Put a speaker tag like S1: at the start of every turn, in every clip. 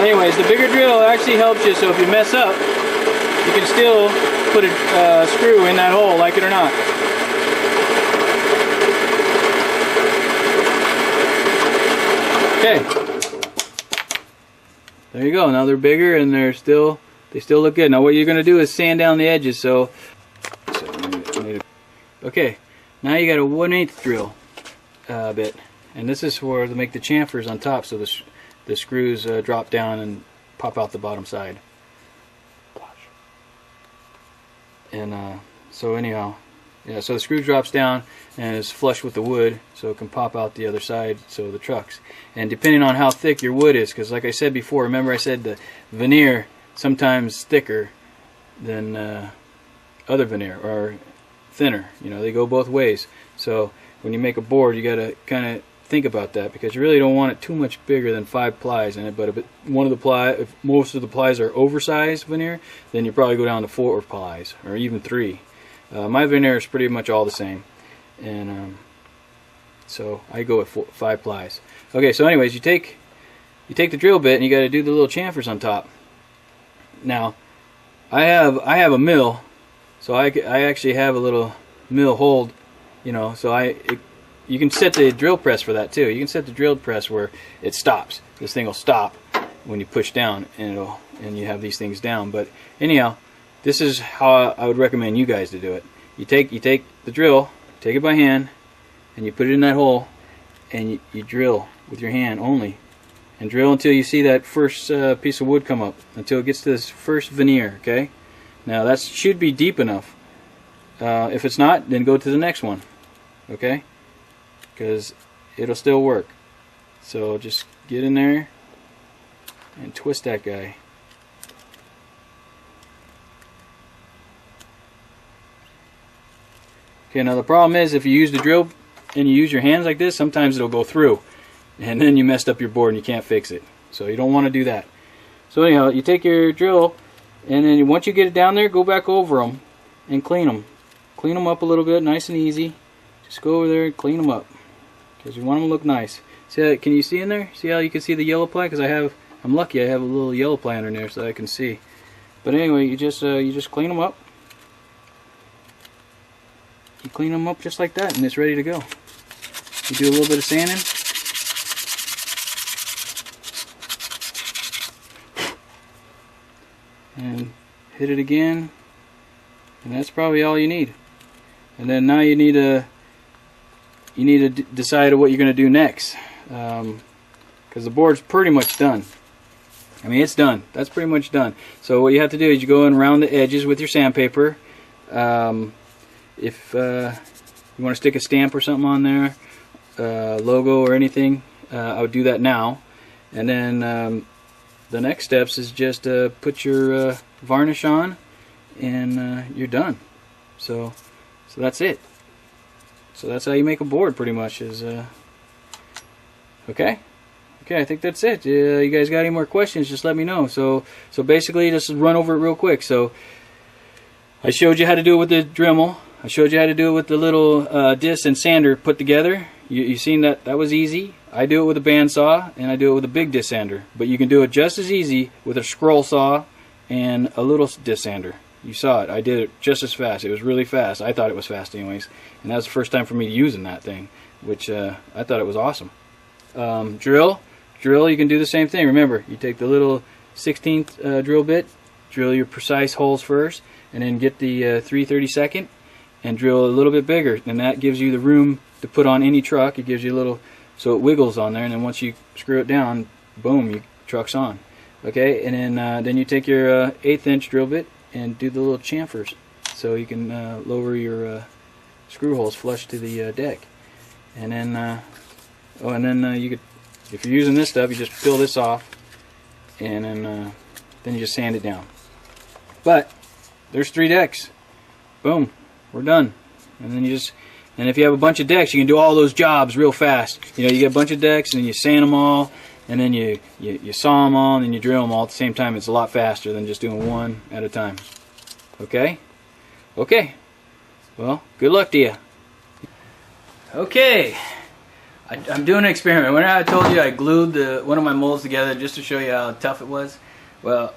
S1: anyways, the bigger drill actually helps you, so if you mess up, you can still put a screw in that hole, like it or not. Okay. There you go. Now they're bigger and they still look good. Now what you're going to do is sand down the edges. Okay. Now you got a 1/8 drill bit, and this is to make the chamfers on top, so the screws drop down and pop out the bottom side. And so anyhow, yeah, so the screw drops down and is flush with the wood, so it can pop out the other side, so the trucks. And depending on how thick your wood is, because like I said before, remember I said the veneer sometimes thicker than other veneer, or thinner. You know, they go both ways. So when you make a board, you got to kind of think about that, because you really don't want it too much bigger than 5 plies in it. But if most of the plies are oversized veneer, then you probably go down to 4 plies or even 3. My veneer is pretty much all the same, and so I go with 5 plies. Okay, so anyways, you take the drill bit and you got to do the little chamfers on top. Now, I have a mill, so I actually have a little mill hold, you know, so you can set the drill press for that too. You can set the drill press where it stops. This thing will stop when you push down, and you have these things down. But anyhow, this is how I would recommend you guys to do it. You take the drill, take it by hand, and you put it in that hole, and you drill with your hand only, and drill until you see that first piece of wood come up, until it gets to this first veneer. Okay. Now that should be deep enough. If it's not, then go to the next one. Okay. Because it'll still work. So just get in there and twist that guy. Okay, now the problem is if you use the drill and you use your hands like this, sometimes it'll go through, and then you messed up your board and you can't fix it. So you don't want to do that. So anyhow, you take your drill, and then once you get it down there, go back over them and clean them. Clean them up a little bit, nice and easy. Just go over there and clean them up, because you want them to look nice. See that? Can you see in there? See how you can see the yellow ply? Because I'm lucky I have a little yellow ply under there so that I can see. But anyway, you just clean them up. You clean them up just like that, and it's ready to go. You do a little bit of sanding. And hit it again. And that's probably all you need. And then now you need to decide what you're going to do next, because the board's pretty much done. I mean, it's done. That's pretty much done. So what you have to do is you go in around the edges with your sandpaper. If you want to stick a stamp or something on there, logo or anything, I would do that now. And then the next steps is just put your varnish on, and you're done. So that's it. So that's how you make a board, pretty much. Okay, I think that's it. You guys got any more questions? Just let me know. So basically, just run over it real quick. So I showed you how to do it with the Dremel. I showed you how to do it with the little disc and sander put together. You seen that? That was easy. I do it with a bandsaw, and I do it with a big disc sander. But you can do it just as easy with a scroll saw and a little disc sander. You saw it. I did it just as fast. It was really fast. I thought it was fast anyways. And that was the first time for me using that thing, which I thought it was awesome. Drill, you can do the same thing. Remember, you take the little 16th drill bit, drill your precise holes first, and then get the 3/32 and drill a little bit bigger. And that gives you the room to put on any truck. It gives you a little, so it wiggles on there, and then once you screw it down, boom, your truck's on. Okay, and then you take your 1/8 inch drill bit and do the little chamfers, so you can lower your screw holes flush to the deck. And then you could, if you're using this stuff, you just peel this off, and then you just sand it down. But there's 3 decks. Boom, we're done. And then and if you have a bunch of decks, you can do all those jobs real fast. You know, you get a bunch of decks, and then you sand them all, and then you saw them all, and then you drill them all at the same time. It's a lot faster than just doing one at a time. Okay? Okay. Well, good luck to you. Okay. I'm doing an experiment. When I told you I glued one of my molds together just to show you how tough it was, well,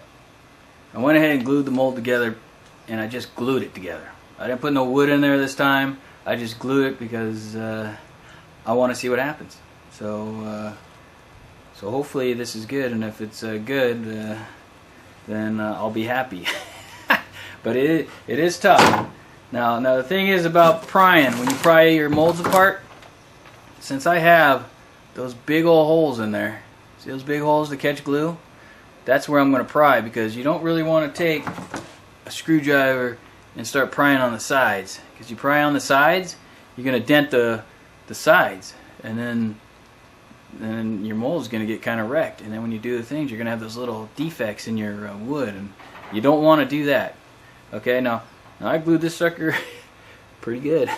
S1: I went ahead and glued the mold together, and I just glued it together. I didn't put no wood in there this time. I just glued it because I want to see what happens. So hopefully this is good, and if it's good, then I'll be happy. But it is tough. Now the thing is about prying. When you pry your molds apart, since I have those big old holes in there, see those big holes to catch glue? That's where I'm going to pry, because you don't really want to take a screwdriver and start prying on the sides. Because you pry on the sides, you're going to dent the sides, and then your mold is going to get kind of wrecked. And then when you do the things, you're going to have those little defects in your wood, and you don't want to do that. Okay, now I glued this sucker pretty good.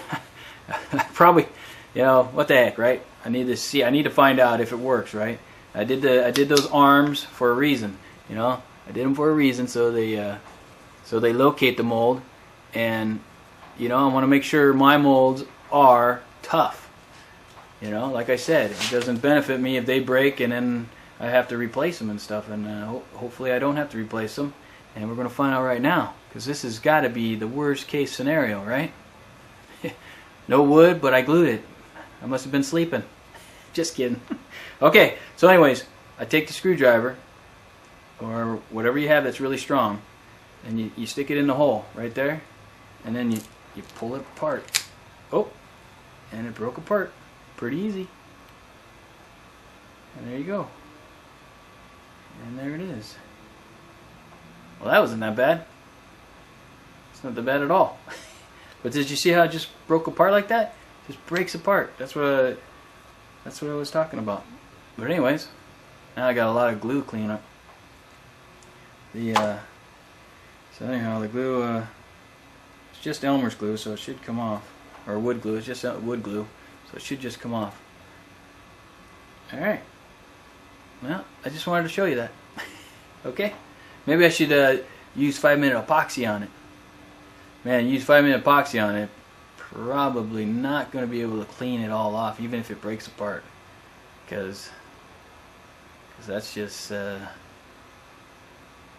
S1: Probably, what the heck, right? I need to see. I need to find out if it works, right? I did those arms for a reason. I did them for a reason, so they locate the mold, and I want to make sure my molds are tough. Like I said, it doesn't benefit me if they break and then I have to replace them and stuff. And hopefully I don't have to replace them. And we're going to find out right now, because this has got to be the worst case scenario, right? No wood, but I glued it. I must have been sleeping. Just kidding. Okay, so anyways, I take the screwdriver, or whatever you have that's really strong, and you stick it in the hole right there, and then you pull it apart. Oh, and it broke apart. Pretty easy. And there you go. And there it is. Well, that wasn't that bad. It's not that bad at all. But did you see how it just broke apart like that? It just breaks apart. That's what I was talking about. But anyways, now I got a lot of glue clean up. So anyhow, the glue, it's just Elmer's glue, so it should come off. Or wood glue. It's just wood glue, so it should just come off. All right. Well, I just wanted to show you that. Okay. Maybe I should use 5-minute epoxy on it. Man, use 5-minute epoxy on it. Probably not going to be able to clean it all off, even if it breaks apart. Because that's just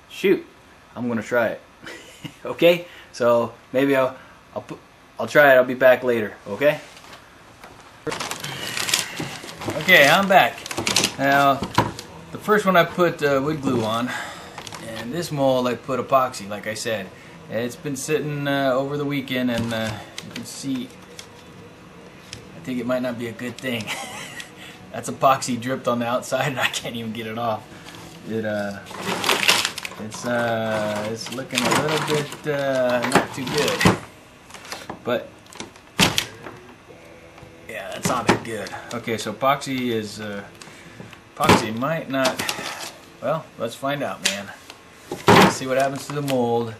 S1: shoot. I'm going to try it. Okay? So maybe I'll try it. I'll be back later. Okay? Okay, I'm back. Now, the first one I put wood glue on. And this mold I put epoxy, like I said. It's been sitting over the weekend, and you can see, I think it might not be a good thing. That's epoxy dripped on the outside, and I can't even get it off. It's looking a little bit not too good. But yeah, that's not that good. Okay, so epoxy might not. Well, let's find out, man. Let's see what happens to the mold.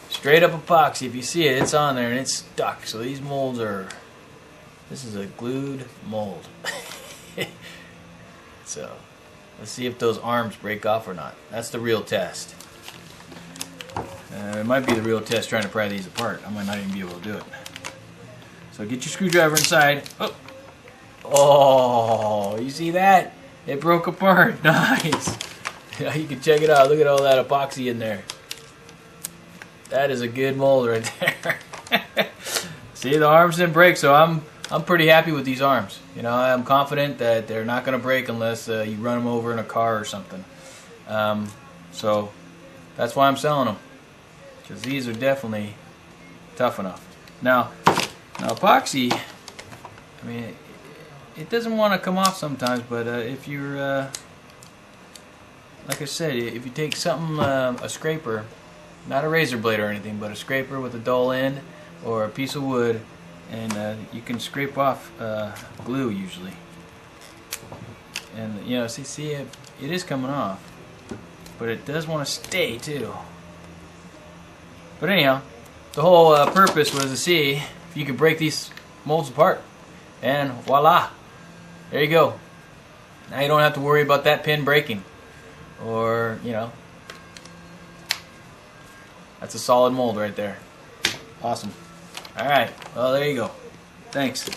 S1: Straight up epoxy, if you see it, it's on there and it's stuck. So these molds this is a glued mold. So let's see if those arms break off or not. That's the real test. It might be the real test trying to pry these apart. I might not even be able to do it. So get your screwdriver inside. Oh, you see that? It broke apart. Nice. Yeah, you can check it out. Look at all that epoxy in there. That is a good mold right there. See, the arms didn't break, so I'm pretty happy with these arms. I'm confident that they're not going to break unless you run them over in a car or something. So that's why I'm selling them, because these are definitely tough enough. Now epoxy, I mean, it doesn't want to come off sometimes, but if you're, like I said, if you take something, a scraper, not a razor blade or anything, but a scraper with a dull end or a piece of wood, and you can scrape off glue usually. And see it is coming off, but it does want to stay too. But anyhow, the whole purpose was to see if you could break these molds apart, and voila, there you go. Now you don't have to worry about that pin breaking, or that's a solid mold right there. Awesome. Alright, well there you go. Thanks.